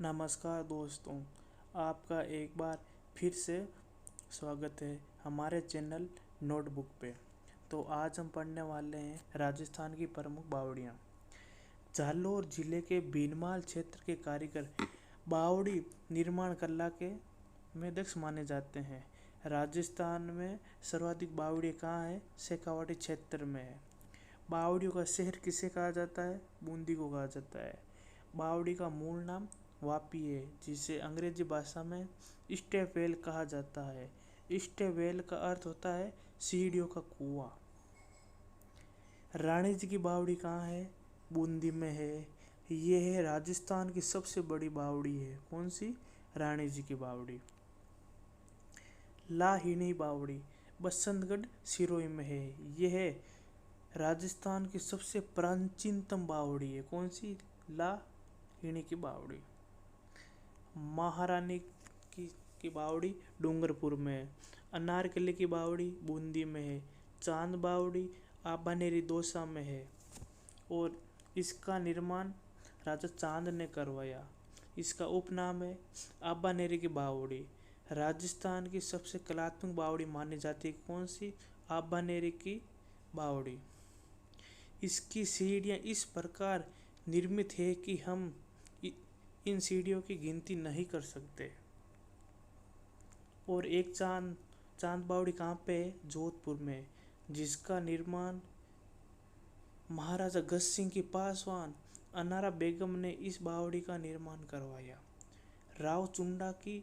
नमस्कार दोस्तों, आपका एक बार फिर से स्वागत है हमारे चैनल नोटबुक पे। तो आज हम पढ़ने वाले हैं राजस्थान की प्रमुख बावड़ियाँ। जालौर जिले के भीनमाल क्षेत्र के कारीगर बावड़ी निर्माण कला के में दक्ष माने जाते हैं। राजस्थान में सर्वाधिक बावड़ी कहाँ है? शेखावाटी क्षेत्र में है। बावड़ियों का शहर किसे कहा जाता है? बूंदी को कहा जाता है। बावड़ी का मूल नाम वापी है, जिसे अंग्रेजी भाषा में स्टेपवेल कहा जाता है। स्टेपवेल का अर्थ होता है सीढ़ियों का कुआं। रानी जी की बावड़ी कहाँ है? बूंदी में है। ये है राजस्थान की सबसे बड़ी बावड़ी है। कौन सी? रानी जी की बावड़ी। लाहिणी बावड़ी बसंतगढ़ सिरोही में है। यह है राजस्थान की सबसे प्राचीनतम बावड़ी है। कौन सी? लाहिणी की बावड़ी। महारानी की बावड़ी डूंगरपुर में है। अनारकली की बावड़ी बूंदी में है। चांद बावड़ी आबानेरी दौसा में है और इसका निर्माण राजा चांद ने करवाया। इसका उपनाम है आबानेरी की बावड़ी। राजस्थान की सबसे कलात्मक बावड़ी मानी जाती है। कौन सी? आबानेरी की बावड़ी। इसकी सीढ़ियाँ इस प्रकार निर्मित है कि हम इन सीढ़ियों की गिनती नहीं कर सकते। और एक चांद बावड़ी कहाँ पे है? जोधपुर में, जिसका निर्माण महाराजा गज सिंह की पासवान अनारा बेगम ने इस बावड़ी का निर्माण करवाया। राव चुंडा की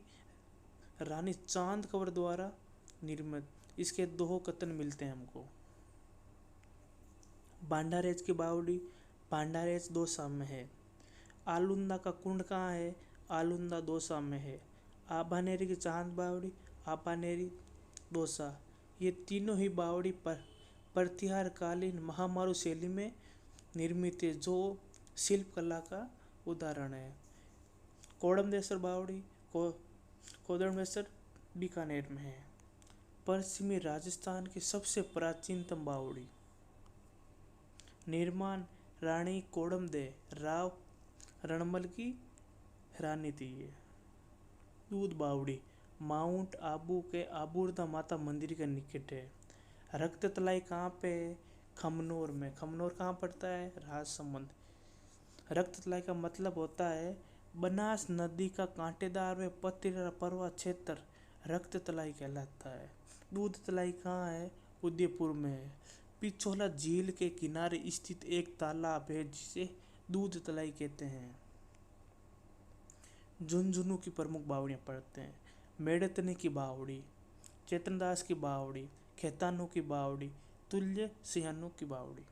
रानी चांद कंवर द्वारा निर्मित इसके दो कथन मिलते हैं हमको। भांडारेज की बावड़ी भांडारेज दौसा में है। आलुंदा का कुंड कहाँ है? आलुंदा दौसा में है। आबानेरी की चांद बावड़ी आबानेरी दौसा। ये तीनों ही बावड़ी पर प्रतिहार कालीन महामारू शैली में निर्मित है, जो शिल्प कला का उदाहरण है। कोडमदेसर बावड़ी कोडमदेसर बीकानेर में है। पश्चिमी राजस्थान की सबसे प्राचीनतम बावड़ी। निर्माण रानी कोडमदे राव रणमल की रानी थी ये। दूध बावड़ी माउंट आबू के आबूर्दा माता मंदिर के निकट है। रक्त तलाई कहाँ पे है? खमनोर में। खमनोर कहाँ पड़ता है? राजसमंद। रक्त तलाई का मतलब होता है बनास नदी का कांटेदार व पथरीला पर्वत क्षेत्र रक्त तलाई कहलाता है। दूध तलाई कहाँ है? उदयपुर में है। पिछोला झील के किनारे स्थित एक तालाब है जिसे दूध तलाई कहते हैं। झुंझुनू की प्रमुख बावड़ियाँ पढ़ते हैं। मेड़तनी की बावड़ी, चेतनदास की बावड़ी, खेतानू की बावड़ी, तुल्य सिंहानू की बावड़ी।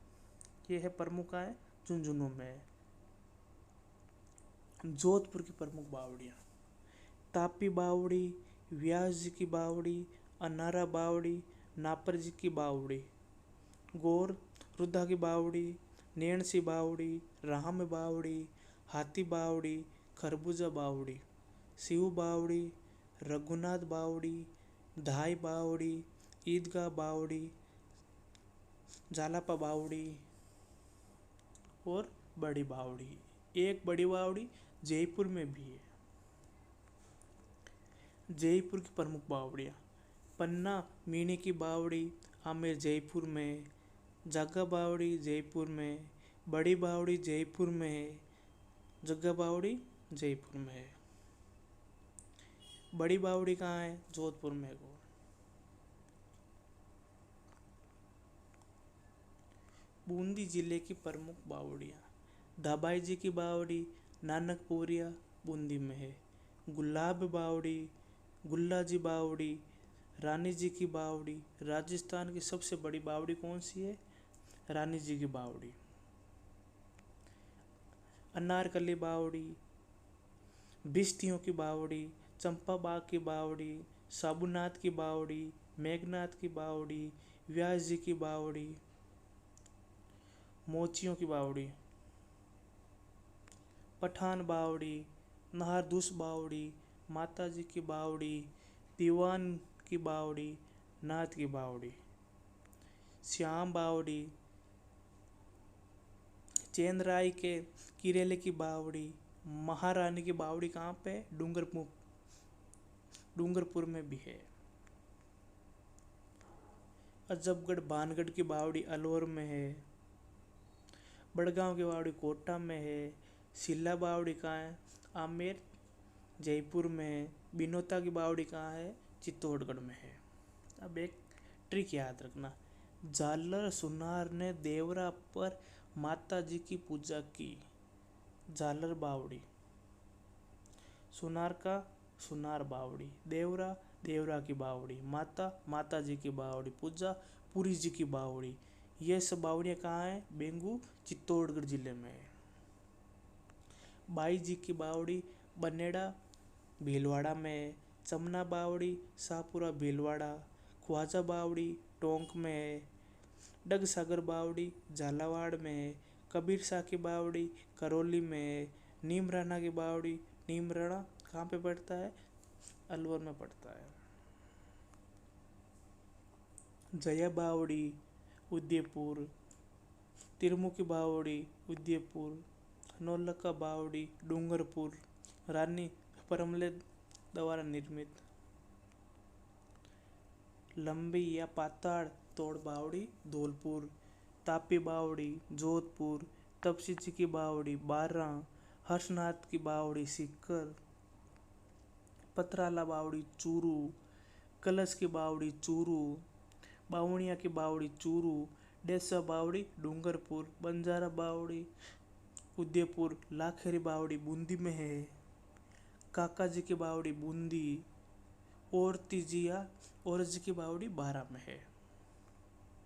ये है प्रमुख है झुंझुनू में। जोधपुर की प्रमुख बावड़ियाँ तापी बावड़ी, व्यास जी की बावड़ी, अनारा बावड़ी, नापर जी की बावड़ी, गौर रुद्धा की बावड़ी, नैणसी बावड़ी, राम बावड़ी, हाथी बावड़ी, खरबूजा बावड़ी, शिव बावड़ी, रघुनाथ बावड़ी, धाई बावड़ी, ईदगाह बावड़ी, जालापा बावड़ी और बड़ी बावड़ी। एक बड़ी बावड़ी जयपुर में भी है। जयपुर की प्रमुख बावड़ियाँ पन्ना मीणी की बावड़ी आमेर जयपुर में, जागा बावड़ी जयपुर में, बड़ी बावड़ी जयपुर में है, जग्गा बावड़ी जयपुर में है। बड़ी बावड़ी कहाँ है? जोधपुर में है। बूंदी जिले की प्रमुख बावड़ियाँ दबाई जी की बावड़ी नानकपुरिया बूंदी में है। गुलाब बावड़ी, गुल्ला जी बावड़ी, रानी जी की बावड़ी। राजस्थान की सबसे बड़ी बावड़ी कौन सी है? रानी जी की बावड़ी। अनारकली बावड़ी, बिस्तियों की बावड़ी, चंपा बाग की बावड़ी, साबुनाथ की बावड़ी, मेघनाथ की बावड़ी, व्यास जी की बावड़ी, मोचियों की बावड़ी, पठान बावड़ी, नाहरदूस बावड़ी, माता जी की बावड़ी, दीवान की बावड़ी, नाथ की बावड़ी, श्याम बावड़ी, चेंद्राई के किरेले की बावड़ी, महारानी की बावड़ी कहाँ पे है? डूंगरपुर में भी है। अजबगढ़ भानगढ़ की बावड़ी अलवर में है। बड़गांव की बावड़ी कोटा में है। सिल्ला बावड़ी कहाँ है? आमेर जयपुर में है। बिनोता की बावड़ी कहाँ है? चित्तौड़गढ़ में है। अब एक ट्रिक याद रखना, झालर सुनार ने देवरा पर माता जी की पूजा की। झालर बावड़ी, सुनार का सुनार बावड़ी, देवरा देवरा की बावड़ी, माता माता जी की बावड़ी, पूजा पुरी जी की बावड़ी। ये सब बावड़ियाँ कहाँ हैं? बेंगू चित्तौड़गढ़ जिले में है। बाई जी की बावड़ी बनेड़ा भीलवाड़ा में है। चमना बावड़ी शाहपुरा भीलवाड़ा। ख्वाजा बावड़ी टोंक में है। डगसागर बावड़ी झालावाड़ में है। कबीर शाह की बावड़ी करौली में है। नीम राणा की बावड़ी, नीम राणा कहाँ पे पड़ता है? अलवर में पड़ता है। जया बावड़ी उदयपुर। तिरमुखी बावड़ी उदयपुर। नौलखा बावड़ी डूंगरपुर, रानी परमले द्वारा निर्मित। लंबी या पाताड़ तोड़ बावड़ी धौलपुर। तापी बावड़ी जोधपुर। तपसी जी की बावड़ी बारा। हर्षनाथ की बावड़ी सीकर। पथराला बावड़ी चूरू। कलश की बावड़ी चूरू। बावणिया की बावड़ी चूरू। डेसा बावड़ी डूंगरपुर। बंजारा बावड़ी उदयपुर। लाखेरी बावड़ी बूंदी में है। काका जी की बावड़ी बूंदी। और तीजिया औरज की बावड़ी बारा में है।